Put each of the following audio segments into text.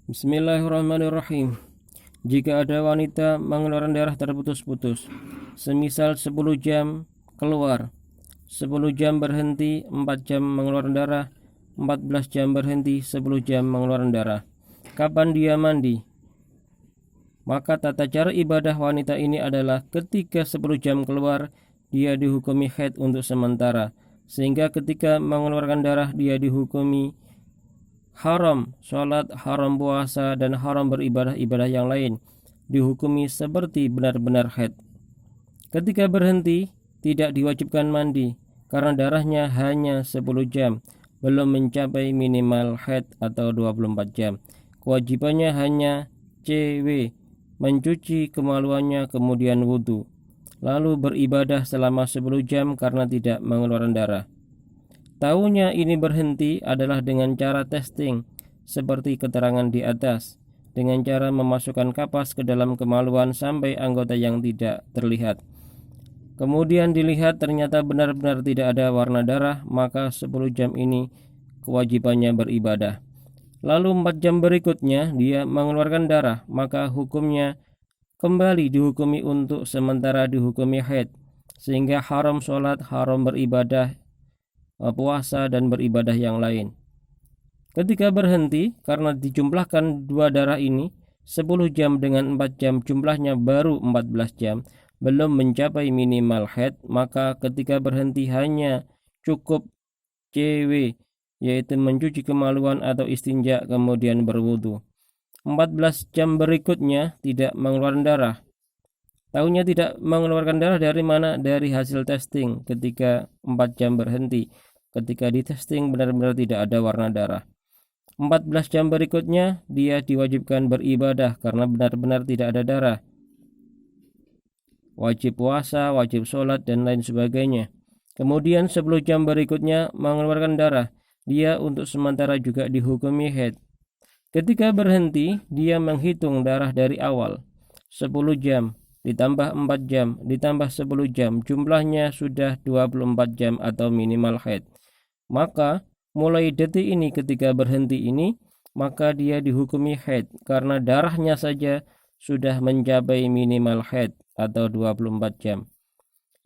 Bismillahirrahmanirrahim. Jika ada wanita mengeluarkan darah terputus-putus, semisal 10 jam keluar, 10 jam berhenti, 4 jam mengeluarkan darah, 14 jam berhenti, 10 jam mengeluarkan darah. Kapan dia mandi? Maka tata cara ibadah wanita ini adalah ketika 10 jam keluar, dia dihukumi haid untuk sementara, sehingga ketika mengeluarkan darah dia dihukumi haram sholat, haram puasa, dan haram beribadah-ibadah yang lain, dihukumi seperti benar-benar haid. Ketika berhenti, tidak diwajibkan mandi, karena darahnya hanya 10 jam, belum mencapai minimal haid atau 24 jam. Kewajibannya hanya CW, mencuci kemaluannya kemudian wudhu, lalu beribadah selama 10 jam karena tidak mengeluarkan darah. Tahunya ini berhenti adalah dengan cara testing, seperti keterangan di atas, dengan cara memasukkan kapas ke dalam kemaluan sampai anggota yang tidak terlihat. Kemudian dilihat ternyata benar-benar tidak ada warna darah, maka 10 jam ini kewajibannya beribadah. Lalu 4 jam berikutnya dia mengeluarkan darah, maka hukumnya kembali dihukumi untuk sementara dihukumi haid, sehingga haram sholat, haram beribadah, puasa, dan beribadah yang lain. Ketika berhenti karena dijumlahkan dua darah ini, 10 jam dengan 4 jam jumlahnya baru 14 jam, belum mencapai minimal haid, maka ketika berhenti hanya cukup CW, yaitu mencuci kemaluan atau istinja kemudian berwudu. 14 jam berikutnya tidak mengeluarkan darah. Tahunya tidak mengeluarkan darah dari mana? Dari hasil testing ketika 4 jam berhenti. Ketika di testing benar-benar tidak ada warna darah. 14 jam berikutnya dia diwajibkan beribadah karena benar-benar tidak ada darah. Wajib puasa, wajib sholat, dan lain sebagainya. Kemudian 10 jam berikutnya mengeluarkan darah. Dia untuk sementara juga dihukumi haid. Ketika berhenti, dia menghitung darah dari awal. 10 jam, ditambah 4 jam, ditambah 10 jam. Jumlahnya sudah 24 jam atau minimal haid. Maka mulai detik ini ketika berhenti ini, maka dia dihukumi haid karena darahnya saja sudah mencapai minimal haid atau 24 jam.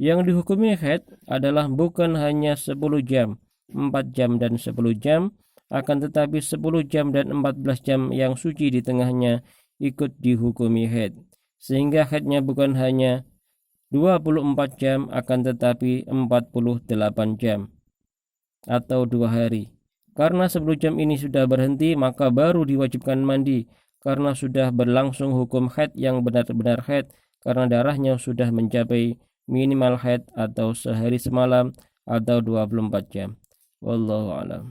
Yang dihukumi haid adalah bukan hanya 10 jam, 4 jam dan 10 jam, akan tetapi 10 jam dan 14 jam yang suci di tengahnya ikut dihukumi haid. Sehingga haidnya bukan hanya 24 jam akan tetapi 48 jam atau 2 hari. Karena 10 jam ini sudah berhenti, maka baru diwajibkan mandi karena sudah berlangsung hukum haid yang benar-benar haid, karena darahnya sudah mencapai minimal haid atau sehari semalam atau 24 jam. Wallahu a'lam.